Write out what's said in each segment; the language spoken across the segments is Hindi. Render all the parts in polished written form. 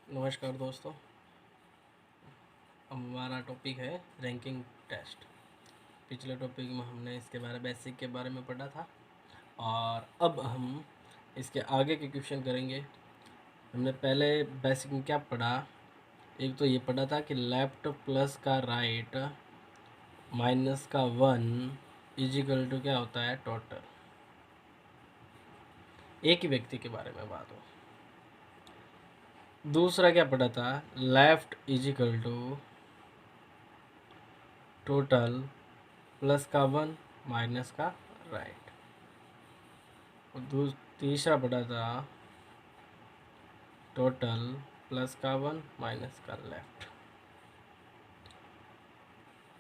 नमस्कार दोस्तों। अब हमारा टॉपिक है रैंकिंग टेस्ट। पिछले टॉपिक में हमने इसके बारे बेसिक के बारे में पढ़ा था और अब हम इसके आगे के क्वेश्चन करेंगे। हमने पहले बेसिक में क्या पढ़ा, एक तो ये पढ़ा था कि लेफ्ट प्लस का राइट माइनस का 1 इजिकल टू क्या होता है, टोटल। एक ही व्यक्ति के बारे में बात हो। दूसरा क्या पढ़ा था, left is equal to total plus का 1 माइनस का राइट। और तीसरा पढ़ा था टोटल प्लस का 1 माइनस का लेफ्ट।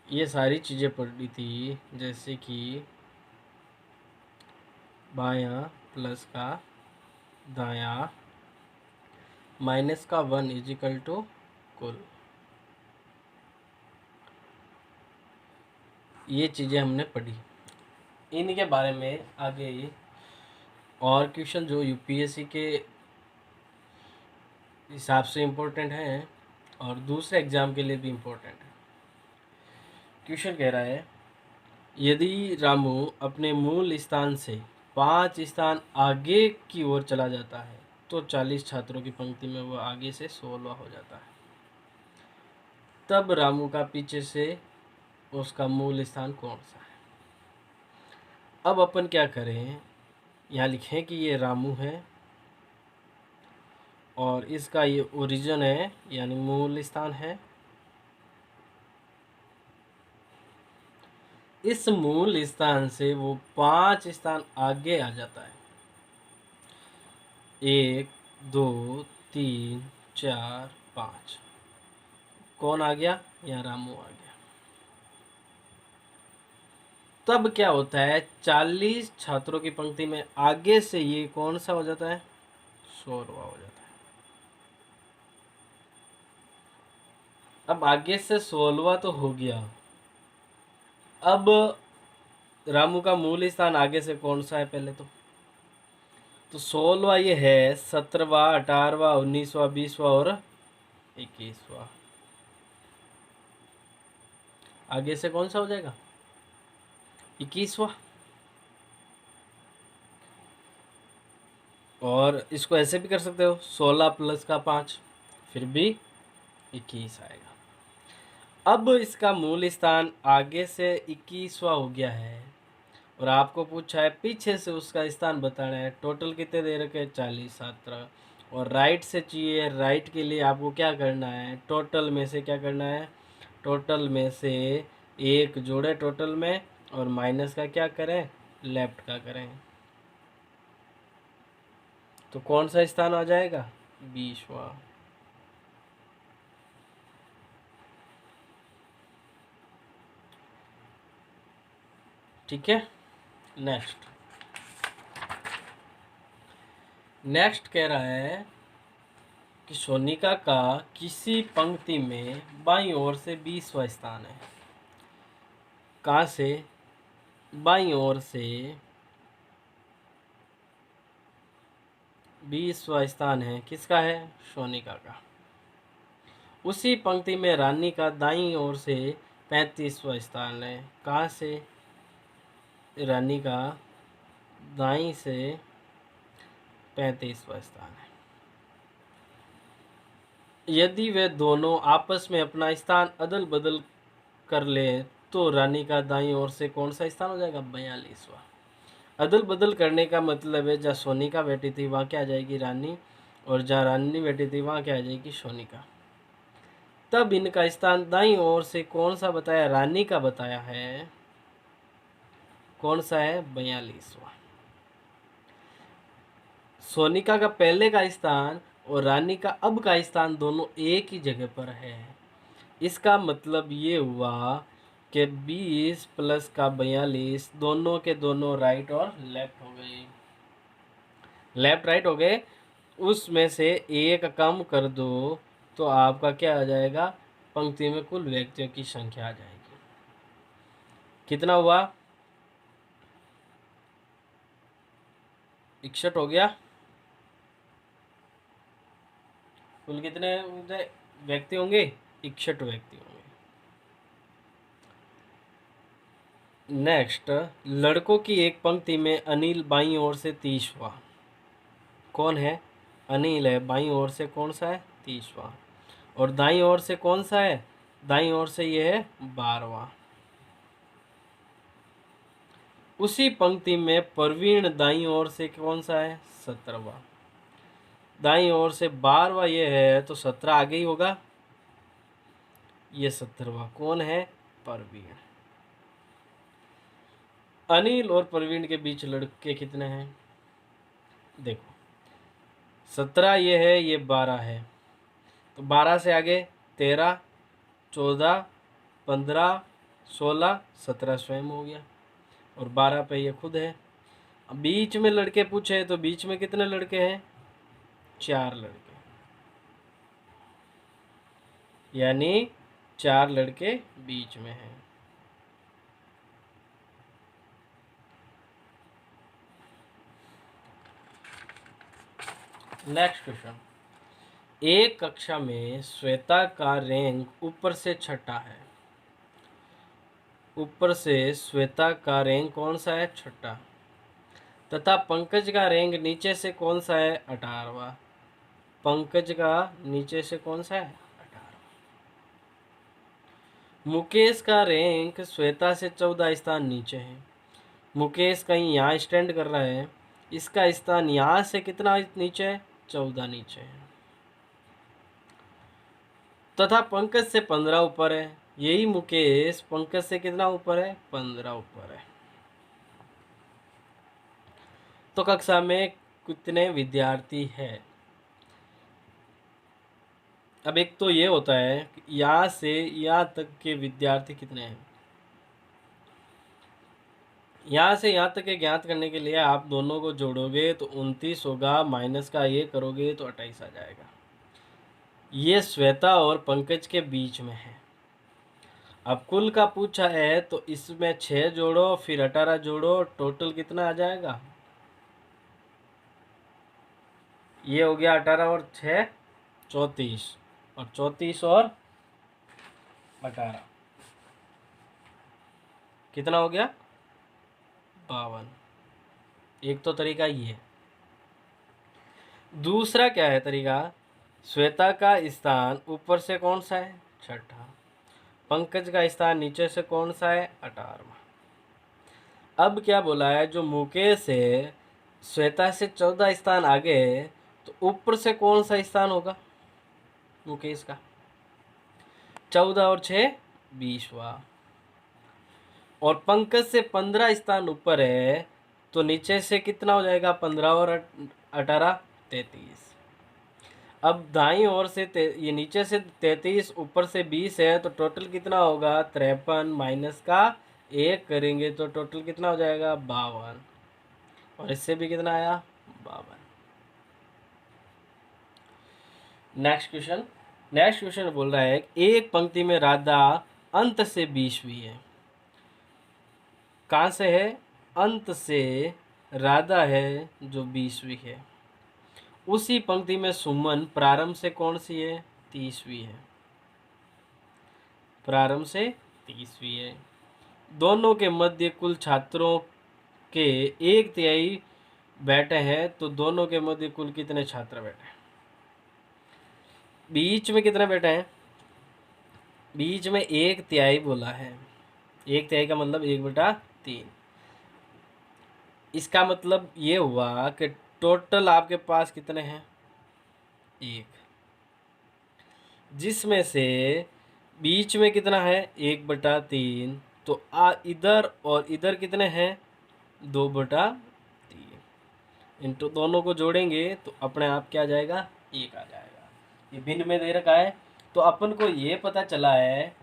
ये सारी चीज़ें पढ़ी थी, जैसे कि बायां प्लस का दायां माइनस का 1 इजिकल टू कुल। ये चीज़ें हमने पढ़ी। इनके बारे में आगे और क्वेश्चन जो यूपीएससी के हिसाब से इम्पोर्टेंट हैं और दूसरे एग्ज़ाम के लिए भी इम्पोर्टेंट है। क्वेश्चन कह रहा है, यदि रामू अपने मूल स्थान से 5 स्थान आगे की ओर चला जाता है तो 40 छात्रों की पंक्ति में वह आगे से 16 हो जाता है। तब रामू का पीछे से उसका मूल स्थान कौन सा है। अब अपन क्या करें, यहाँ लिखें कि ये रामू है और इसका ये ओरिजिन है, यानी मूल स्थान है। इस मूल स्थान से वो 5 स्थान आगे आ जाता है। 1 2 3 4 5। कौन आ गया, यहाँ रामू आ गया। तब क्या होता है, 40 छात्रों की पंक्ति में आगे से ये कौन सा हो जाता है, 16वां हो जाता है। अब आगे से 16वां तो हो गया। अब रामू का मूल स्थान आगे से कौन सा है पहले तो 16वां ये है, 17वां 18वां 19वां 20वां और 21वां। आगे से कौन सा हो जाएगा, 21वां। और इसको ऐसे भी कर सकते हो, 16 प्लस का 5 फिर भी 21 आएगा। अब इसका मूल स्थान आगे से 21वां हो गया है और आपको पूछा है पीछे से उसका स्थान बताना है। टोटल कितने दे रखे, 40 छात्र। और राइट से चाहिए, राइट के लिए आपको क्या करना है, टोटल में से क्या करना है, टोटल में से एक जोड़े टोटल में और माइनस का क्या करें, लेफ्ट का करें। तो कौन सा स्थान आ जाएगा, 20वां। ठीक है। नेक्स्ट नेक्स्ट कह रहा है कि सोनिका का किसी पंक्ति में बाईं ओर से 20वां स्थान है। कहाँ से, बाईं ओर से 20वां स्थान है, किसका है, सोनिका का। उसी पंक्ति में रानी का दाईं ओर से 35वां स्थान है। कहाँ से, रानी का दाईं से 35वां स्थान है। यदि वे दोनों आपस में अपना स्थान अदल बदल कर ले तो रानी का दाईं ओर से कौन सा स्थान हो जाएगा, 42वां। अदल बदल करने का मतलब है, जहाँ सोनिका बैठी थी वहाँ क्या आ जाएगी, रानी, और जहाँ रानी बैठी थी वहाँ क्या आ जाएगी, सोनिका। तब इनका स्थान दाईं ओर से कौन सा बताया, रानी का बताया है। कौन सा है, 42वां। सोनिका का पहले का स्थान और रानी का अब का स्थान दोनों एक ही जगह पर है। इसका मतलब ये हुआ कि 20 प्लस का 42 दोनों के दोनों राइट और लेफ्ट हो गए, लेफ्ट राइट हो गए। उसमें से एक कम कर दो तो आपका क्या आ जाएगा, पंक्ति में कुल व्यक्तियों की संख्या आ जाएगी। कितना हुआ, 61 हो गया। कुल कितने व्यक्ति होंगे? 61 व्यक्ति होंगे। नेक्स्ट, लड़कों की एक पंक्ति में अनिल बाईं ओर से 30वां। कौन है? अनिल है। बाईं ओर से कौन सा है? 30वां। और दाईं ओर से कौन सा है? दाईं ओर से ये है 12वां। उसी पंक्ति में प्रवीण दाईं ओर से कौन सा है? 17वां। दाईं ओर से 12वां ये है तो 17 आगे ही होगा। ये 17वां कौन है? प्रवीण। अनिल और प्रवीण के बीच लड़के कितने हैं? देखो 17 ये है, ये 12 है, तो 12 से आगे 13, 14, 15, 16, 17 स्वयं हो गया और 12 पे ये खुद है। अब बीच में लड़के पूछे तो बीच में कितने लड़के हैं? 4 लड़के, यानी 4 लड़के बीच में हैं। नेक्स्ट क्वेश्चन, एक कक्षा में श्वेता का रैंक ऊपर से छठा है। ऊपर से श्वेता का रैंक कौन सा है? छठा। तथा पंकज का रैंक नीचे से कौन सा है? 18वां। पंकज का नीचे से कौन सा है? 18वां। मुकेश का रैंक श्वेता से 14 स्थान नीचे है। मुकेश कहीं यहाँ स्टैंड कर रहा है, इसका स्थान यहाँ से कितना नीचे है? 14 नीचे है। तथा पंकज से 15 ऊपर है। यही मुकेश पंकज से कितना ऊपर है? 15 ऊपर है। तो कक्षा में कितने विद्यार्थी है? अब एक तो ये होता है कि यहाँ से यहाँ तक के विद्यार्थी कितने हैं। यहाँ से यहाँ तक के ज्ञात करने के लिए आप दोनों को जोड़ोगे तो 29 होगा, माइनस का ये करोगे तो 28 आ जाएगा। ये श्वेता और पंकज के बीच में है। अब कुल का पूछा है तो इसमें 6 जोड़ो फिर 18 जोड़ो, टोटल कितना आ जाएगा? ये हो गया 18 और 6 34, और 34 और 18 कितना हो गया? 52। एक तो तरीका ये है। दूसरा क्या है तरीका? श्वेता का स्थान ऊपर से कौन सा है? छठा। पंकज का स्थान नीचे से कौन सा है? 18वां। अब क्या बोला है? जो मुकेश है श्वेता से 14 स्थान आगे है, तो ऊपर से कौन सा स्थान होगा मुकेश का? 14 और 6 20वां। और पंकज से 15 स्थान ऊपर है, तो नीचे से कितना हो जाएगा? 15 और 18 33। अब दाईं ओर से ये नीचे से 33, ऊपर से 20 है, तो टोटल कितना होगा? 53, माइनस का 1 करेंगे तो टोटल कितना हो जाएगा? 52। और इससे भी कितना आया? 52। नेक्स्ट क्वेश्चन बोल रहा है एक पंक्ति में राधा अंत से 20वीं है। कहाँ से है? अंत से राधा है जो 20वीं है। उसी पंक्ति में सुमन प्रारंभ से कौन सी है? 30वीं है। प्रारंभ से 30वीं है। दोनों के मध्य कुल छात्रों के 1/3 बैठे हैं, तो दोनों के मध्य कुल कितने छात्र बैठे हैं? बीच में कितने बैठे हैं? बीच में 1/3 बोला है। 1/3 का मतलब 1/3। इसका मतलब ये हुआ कि टोटल आपके पास कितने हैं? 1, जिसमें से बीच में कितना है? 1/3। तो इधर और इधर कितने हैं? 2/3। इनको दोनों को जोड़ेंगे तो अपने आप क्या आ जाएगा? 1 आ जाएगा। ये भिन्न में दे रखा है, तो अपन को ये पता चला है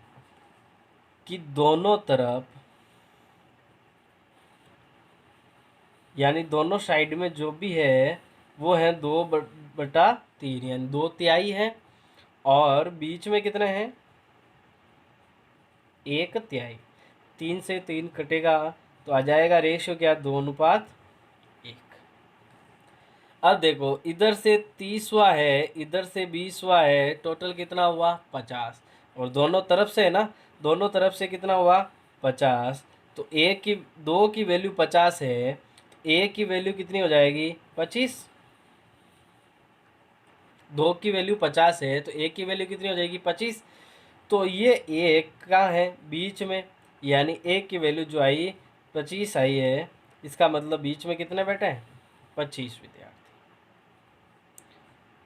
कि दोनों तरफ यानी दोनों साइड में जो भी है वो है 2/3, यानी 2/3 है। और बीच में कितने हैं? 1/3। 3 से 3 कटेगा तो आ जाएगा रेशियो क्या? 2:1। अब देखो इधर से 30वां है, इधर से 20वां है, टोटल कितना हुआ 50। और दोनों तरफ से है ना, दोनों तरफ से कितना हुआ 50। तो एक की, दो की वैल्यू 50 है, तो एक की वैल्यू कितनी हो जाएगी 25। दो की वैल्यू 50 है तो एक की वैल्यू कितनी हो जाएगी 25। तो ये एक का है बीच में, यानी एक की वैल्यू जो आई 25 आई है, इसका मतलब बीच में कितने बैठे हैं 25 विद्यार्थी।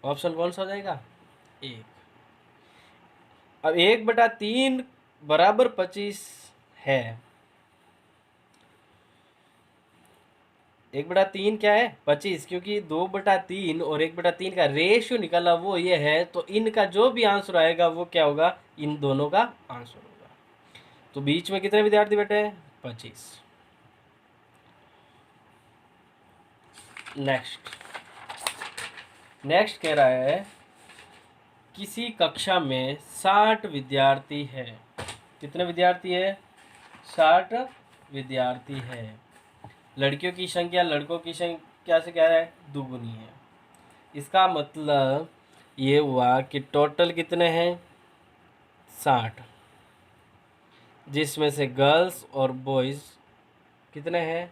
ऑप्शन कौन सा हो जाएगा एक। अब 1/3 बराबर 25 है। 1/3 क्या है 25, क्योंकि 2/3 और 1/3 का रेशियो निकाला वो ये है, तो इनका जो भी आंसर आएगा वो क्या होगा, इन दोनों का आंसर होगा। तो बीच में कितने विद्यार्थी बैठे हैं 25। नेक्स्ट नेक्स्ट कह रहा है किसी कक्षा में 60 विद्यार्थी है। कितने विद्यार्थी है 60 विद्यार्थी है। लड़कियों की संख्या लड़कों की संख्या से क्या है दुगुनी है। इसका मतलब ये हुआ कि टोटल कितने हैं 60, जिसमें से गर्ल्स और बॉयज़ कितने हैं,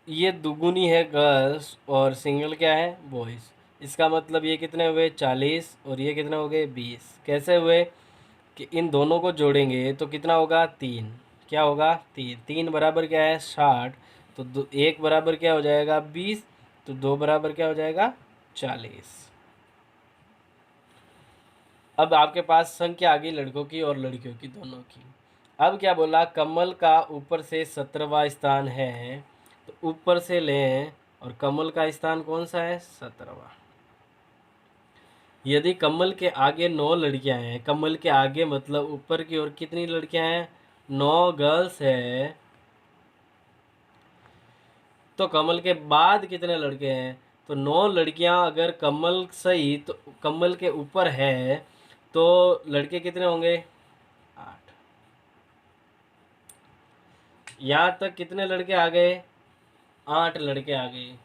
ये दुगुनी है गर्ल्स और सिंगल क्या है बॉयज़। इसका मतलब ये कितने हुए 40 और ये कितने हो गए 20। कैसे हुए कि इन दोनों को जोड़ेंगे तो कितना होगा 3। क्या होगा 3, 3 बराबर क्या है 60, तो एक बराबर क्या हो जाएगा 20, तो 2 बराबर क्या हो जाएगा 40। अब आपके पास संख्या आ गई लड़कों की और लड़कियों की दोनों की। अब क्या बोला, कमल का ऊपर से 17वां स्थान है, तो ऊपर से लें और कमल का स्थान कौन सा है 17वां। यदि कमल के आगे 9 लड़कियां हैं, कमल के आगे मतलब ऊपर की ओर कितनी लड़कियां हैं 9 गर्ल्स है, तो कमल के बाद कितने लड़के हैं, तो 9 लड़कियां अगर कमल सही तो कमल के ऊपर है, तो लड़के कितने होंगे 8। यहाँ तक कितने लड़के आ गए 8 लड़के आ गए।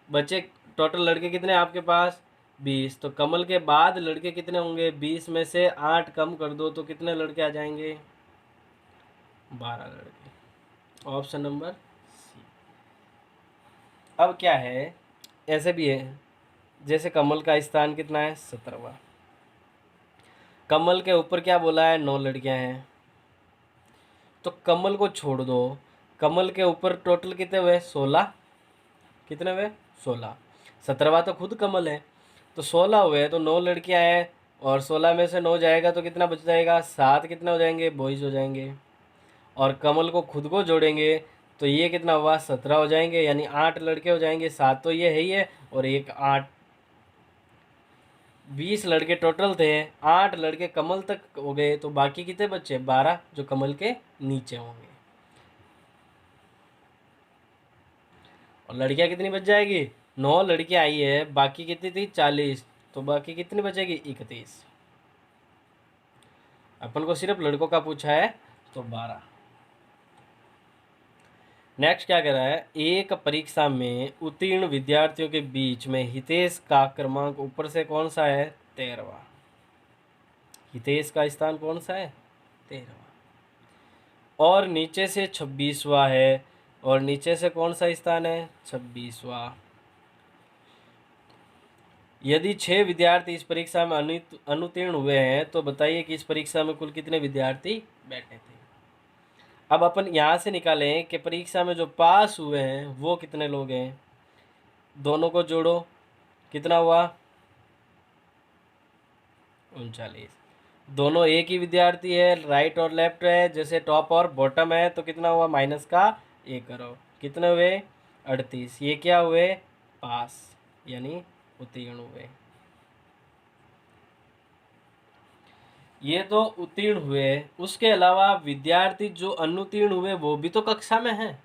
बच्चे टोटल लड़के कितने आपके पास 20, तो कमल के बाद लड़के कितने होंगे 20 में से 8 कम कर दो तो कितने लड़के आ जाएंगे 12 लड़के। Option number C. अब क्या है, ऐसे भी है जैसे कमल का स्थान कितना है 17वां, कमल के ऊपर क्या बोला है 9 लड़कियां हैं, तो कमल को छोड़ दो, कमल के ऊपर टोटल कितने हुए 16, कितने हुए 16। 17वां तो खुद कमल है, तो 16 हुए, तो 9 लड़कियां हैं और 16 में से 9 जाएगा तो कितना बच जाएगा 7, कितने हो जाएंगे बॉयज़ हो जाएंगे। और कमल को खुद को जोड़ेंगे तो ये कितना हुआ 17 हो जाएंगे, यानी 8 लड़के हो जाएंगे, 7 तो ये है ही है और एक 8, 20 लड़के टोटल थे, 8 लड़के कमल तक हो गए, तो बाकी कितने बच्चे 12 जो कमल के नीचे होंगे। और लड़कियां कितनी बच जाएगी 9 लड़कियां आई है, बाकी कितनी थी 40, तो बाकी कितनी बचेगी 31। अपन को सिर्फ लड़कों का पूछा है तो 12। नेक्स्ट क्या कह रहा है, एक परीक्षा में उत्तीर्ण विद्यार्थियों के बीच में हितेश का क्रमांक ऊपर से कौन सा है 13वां। हितेश का स्थान कौन सा है 13वां। और नीचे से 26वां है, और नीचे से कौन सा स्थान है 26वां। यदि 6 विद्यार्थी इस परीक्षा में अनुत्तीर्ण हुए हैं तो बताइए कि इस परीक्षा में कुल कितने विद्यार्थी बैठे थे। अब अपन यहाँ से निकालें कि परीक्षा में जो पास हुए हैं वो कितने लोग हैं, दोनों को जोड़ो कितना हुआ 39। दोनों एक ही विद्यार्थी है, राइट और लेफ्ट है, जैसे टॉप और बॉटम है, तो कितना हुआ माइनस का 1 करो, कितने हुए 38। ये क्या हुए पास, यानी उत्तीर्ण हुए। ये तो उत्तीर्ण हुए, उसके अलावा विद्यार्थी जो अनुत्तीर्ण हुए वो भी तो कक्षा में हैं।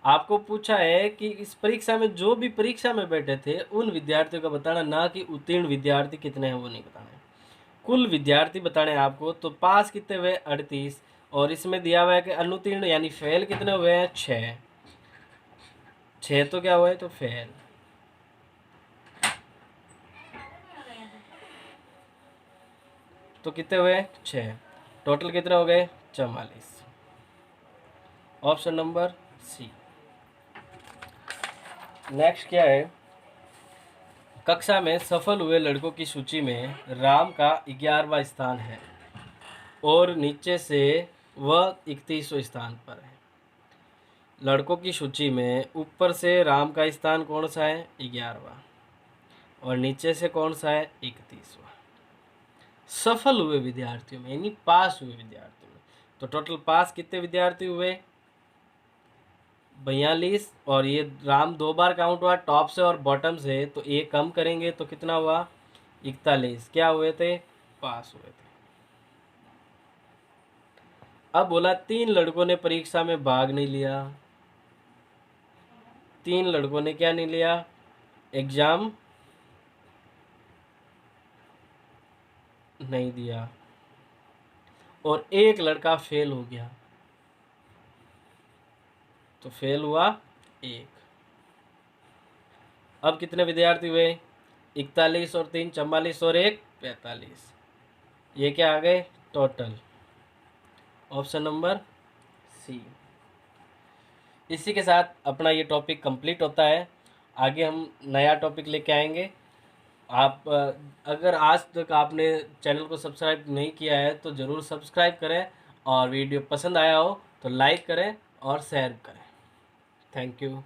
आपको पूछा है कि इस परीक्षा में जो भी परीक्षा में बैठे थे उन विद्यार्थियों का बताना, ना कि उत्तीर्ण विद्यार्थी कितने हैं वो नहीं बताना है। कुल विद्यार्थी बताने हैं आपको, तो पास कितने हुए 38, और इसमें दिया हुआ है कि अनुत्तीर्ण यानी फेल कितने हुए हैं 6। 6 तो क्या हुए, तो फेल। तो कितने हुए, 6। टोटल कितने हो गए, 44। ऑप्शन नंबर सी। नेक्स्ट क्या है, कक्षा में सफल हुए लड़कों की सूची में राम का 11वां स्थान है और नीचे से वह 31वें स्थान पर है। लड़कों की सूची में ऊपर से राम का स्थान कौन सा है, 11वां, और नीचे से कौन सा है, 31वां। सफल हुए विद्यार्थियों में यानी पास हुए विद्यार्थियों में, तो टोटल पास कितने विद्यार्थी हुए, 42। और ये राम 2 बार काउंट हुआ टॉप से और बॉटम से, तो ये कम करेंगे तो कितना हुआ, 41। क्या हुए थे, पास हुए थे। अब बोला 3 लड़कों ने परीक्षा में भाग नहीं लिया। 3 लड़कों ने क्या नहीं लिया, एग्जाम नहीं दिया, और एक लड़का फेल हो गया। तो फेल हुआ 1। अब कितने विद्यार्थी हुए, 41 और 3 44 और 1 45। ये क्या आ गए, टोटल। ऑप्शन नंबर सी। इसी के साथ अपना ये टॉपिक कंप्लीट होता है। आगे हम नया टॉपिक लेके आएंगे। आप अगर आज तक आपने चैनल को सब्सक्राइब नहीं किया है तो ज़रूर सब्सक्राइब करें, और वीडियो पसंद आया हो तो लाइक करें और शेयर करें। Thank you.